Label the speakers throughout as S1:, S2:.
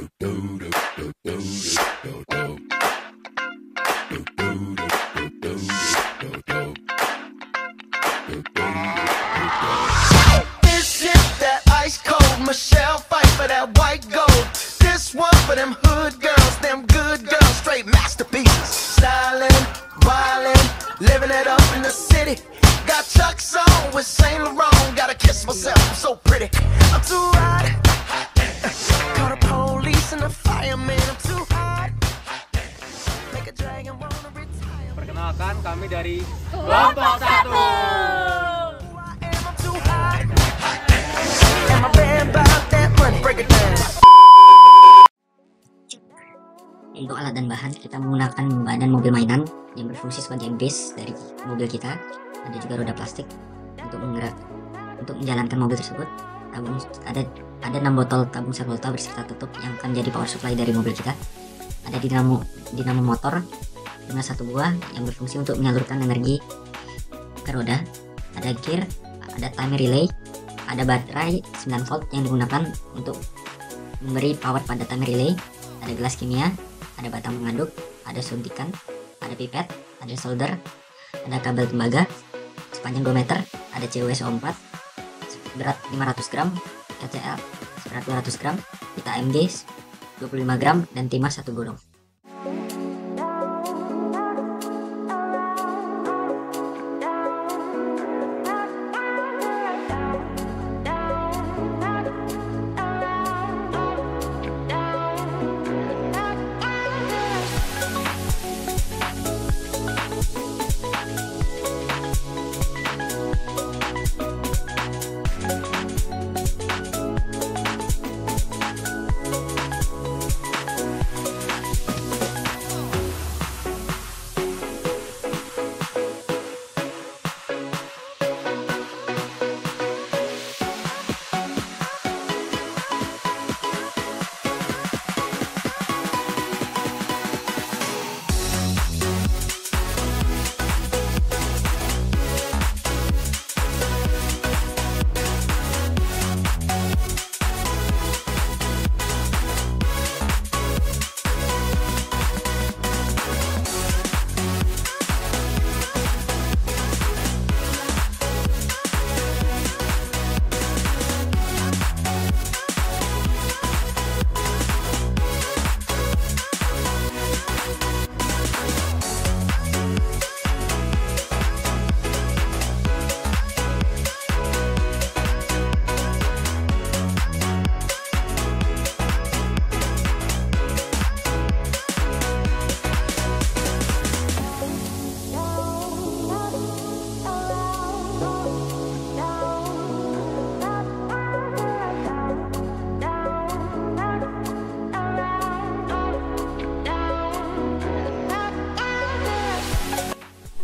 S1: This is that ice cold Michelle fight for that white gold. This one for them hood girls, them good girls, straight masterpieces. Stylin', wildin', living it up in the city. Got Chuck's on with Saint Laurent. Gotta kiss myself, I'm so pretty. I'm too hot. Call the police and the fireman. I'm too hot. Make a dragon wanna retire.
S2: Perkenalkan, kami dari Kelompok 1.
S1: I'm too hot. And my band about that money. Break it down.
S3: Untuk alat dan bahan, kita menggunakan badan mobil mainan yang berfungsi sebagai base dari mobil kita. Ada juga roda plastik untuk menjalankan mobil tersebut. Ada 6 botol tabung Servolta beserta tutup yang akan jadi power supply dari mobil kita. Ada dinamo motor dengan 1 buah yang berfungsi untuk menyalurkan energi ke roda. Ada gear, ada timer relay, ada baterai 9 volt yang digunakan untuk memberi power pada timer relay. Ada gelas kimia, ada batang pengaduk, ada suntikan, ada pipet, ada solder, ada kabel tembaga sepanjang 2 meter, ada CWSO4 berat 500 gram, LCL berat 200 gram, pita AMG 25 gram, dan timah 1 godong.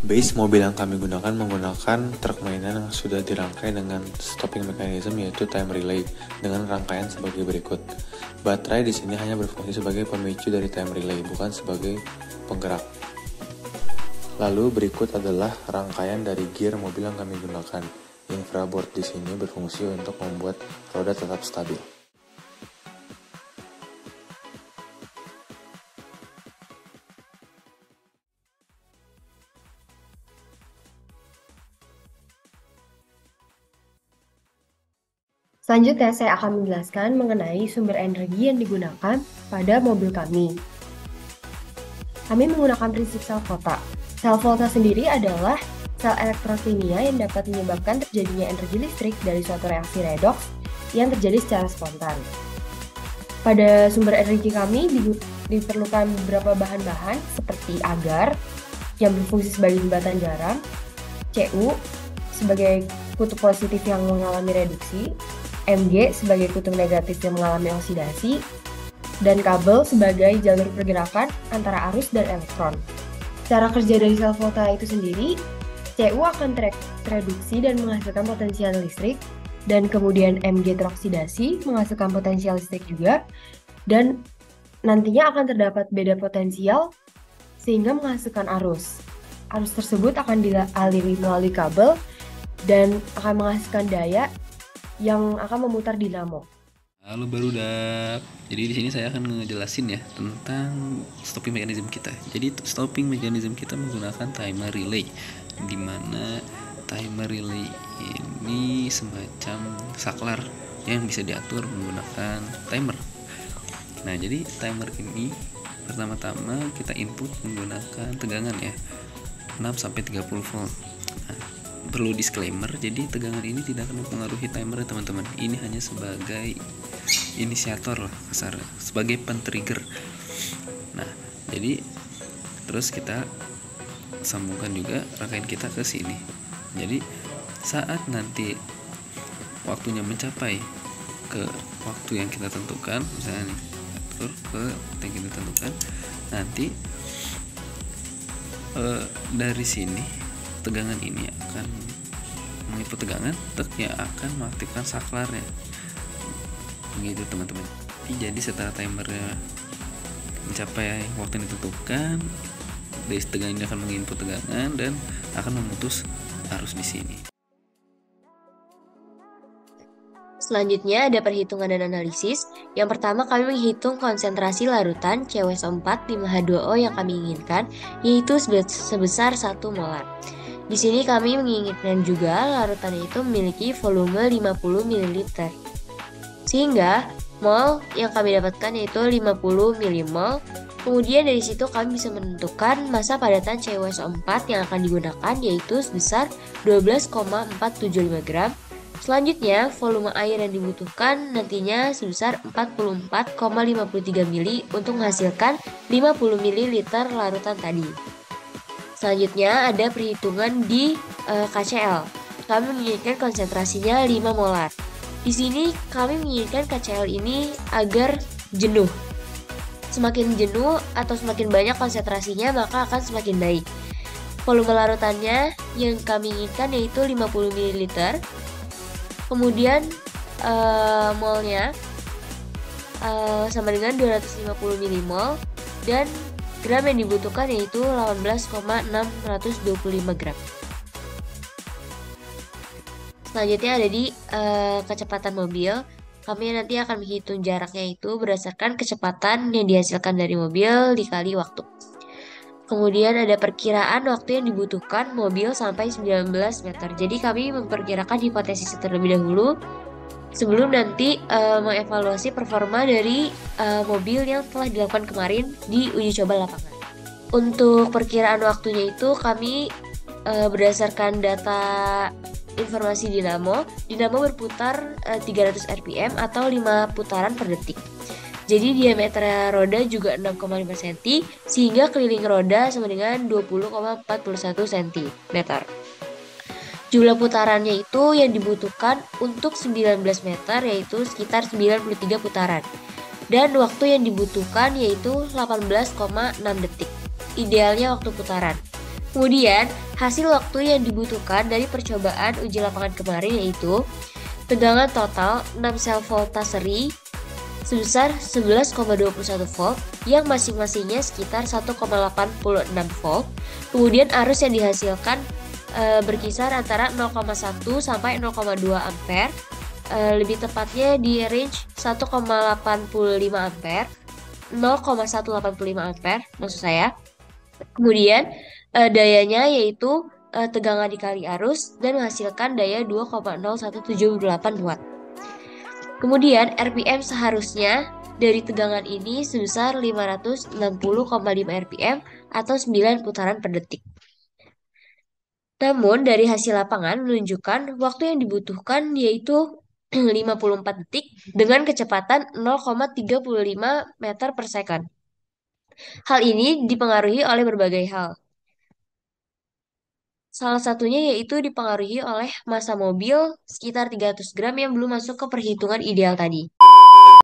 S4: Base mobil yang kami gunakan menggunakan truk mainan yang sudah dirangkai dengan stopping mechanism, yaitu time relay dengan rangkaian sebagai berikut. Baterai di sini hanya berfungsi sebagai pemicu dari time relay, bukan sebagai penggerak. Lalu berikut adalah rangkaian dari gear mobil yang kami gunakan. Infraboard di sini berfungsi untuk membuat roda tetap stabil.
S5: Selanjutnya, saya akan menjelaskan mengenai sumber energi yang digunakan pada mobil kami. Kami menggunakan prinsip sel volta. Sel volta sendiri adalah sel elektrokimia yang dapat menyebabkan terjadinya energi listrik dari suatu reaksi redoks yang terjadi secara spontan. Pada sumber energi kami diperlukan beberapa bahan-bahan seperti agar yang berfungsi sebagai jembatan garam, Cu sebagai kutub positif yang mengalami reduksi, Mg sebagai kutub negatif yang mengalami oksidasi, dan kabel sebagai jalur pergerakan antara arus dan elektron. Cara kerja dari sel volta itu sendiri, Cu akan tereduksi dan menghasilkan potensial listrik, dan kemudian Mg teroksidasi menghasilkan potensial listrik juga, dan nantinya akan terdapat beda potensial sehingga menghasilkan arus. Arus tersebut akan dialiri melalui kabel dan akan menghasilkan daya yang akan memutar dinamo.
S6: Halo barudak. Jadi di sini saya akan ngejelasin ya tentang stopping mechanism kita. Jadi stopping mechanism kita menggunakan timer relay, di mana timer relay ini semacam saklar yang bisa diatur menggunakan timer. Nah, jadi timer ini pertama-tama kita input menggunakan tegangan ya, 6 sampai 30 volt. Nah, perlu disclaimer, jadi tegangan ini tidak akan mempengaruhi timer ya teman-teman. Ini hanya sebagai inisiator lah kasar, sebagai pentrigger. Nah, jadi terus kita sambungkan juga rangkaian kita ke sini. Jadi saat nanti waktunya mencapai ke waktu yang kita tentukan, misalnya nih atur ke waktu yang kita tentukan, nanti dari sini tegangan ini akan menginput tegangan, truknya akan mengaktifkan saklarnya. Begitu teman-teman. Jadi setelah timernya mencapai waktu yang ditentukan, dari tegangan ini akan menginput tegangan dan akan memutus arus di sini.
S5: Selanjutnya ada perhitungan dan analisis. Yang pertama kami menghitung konsentrasi larutan CuSO4 5H2O yang kami inginkan, yaitu sebesar 1 molar. Di sini kami menginginkan juga larutan itu memiliki volume 50 ml. Sehingga mol yang kami dapatkan yaitu 50 milimol. Kemudian dari situ kami bisa menentukan massa padatan CuSO4 yang akan digunakan yaitu sebesar 12,475 gram. Selanjutnya, volume air yang dibutuhkan nantinya sebesar 44,53 mili untuk menghasilkan 50 ml larutan tadi. Selanjutnya ada perhitungan di KCl. Kami menginginkan konsentrasinya 5 molar. Di sini kami menginginkan KCl ini agar jenuh. Semakin jenuh atau semakin banyak konsentrasinya maka akan semakin baik. Volume larutannya yang kami inginkan yaitu 50 ml. Kemudian molnya sama dengan 250 milimol dan gram yang dibutuhkan yaitu 18,625 gram. Selanjutnya ada di kecepatan mobil. Kami nanti akan menghitung jaraknya itu berdasarkan kecepatan yang dihasilkan dari mobil dikali waktu. Kemudian ada perkiraan waktu yang dibutuhkan mobil sampai 19 meter. Jadi kami memperkirakan hipotesis terlebih dahulu sebelum nanti mengevaluasi performa dari mobil yang telah dilakukan kemarin di uji coba lapangan. Untuk perkiraan waktunya itu kami berdasarkan data informasi dinamo. Dinamo berputar 300 rpm atau 5 putaran per detik. Jadi diameter roda juga 6,5 cm sehingga keliling roda sama dengan 20,41 cm. Jumlah putarannya itu yang dibutuhkan untuk 19 meter yaitu sekitar 93 putaran. Dan waktu yang dibutuhkan yaitu 18,6 detik. Idealnya waktu putaran. Kemudian hasil waktu yang dibutuhkan dari percobaan uji lapangan kemarin yaitu tegangan total 6 sel volta seri sebesar 11,21 volt yang masing-masingnya sekitar 1,86 volt. Kemudian arus yang dihasilkan berkisar antara 0,1 sampai 0,2 ampere. Lebih tepatnya di range 1,85 ampere, 0,185 ampere maksud saya. Kemudian dayanya yaitu tegangan dikali arus dan menghasilkan daya 2,0178 watt. Kemudian RPM seharusnya dari tegangan ini sebesar 560,5 RPM atau 9 putaran per detik. Namun dari hasil lapangan menunjukkan waktu yang dibutuhkan yaitu 54 detik dengan kecepatan 0,35 meter per second. Hal ini dipengaruhi oleh berbagai hal. Salah satunya yaitu dipengaruhi oleh massa mobil sekitar 300 gram yang belum masuk ke perhitungan ideal tadi.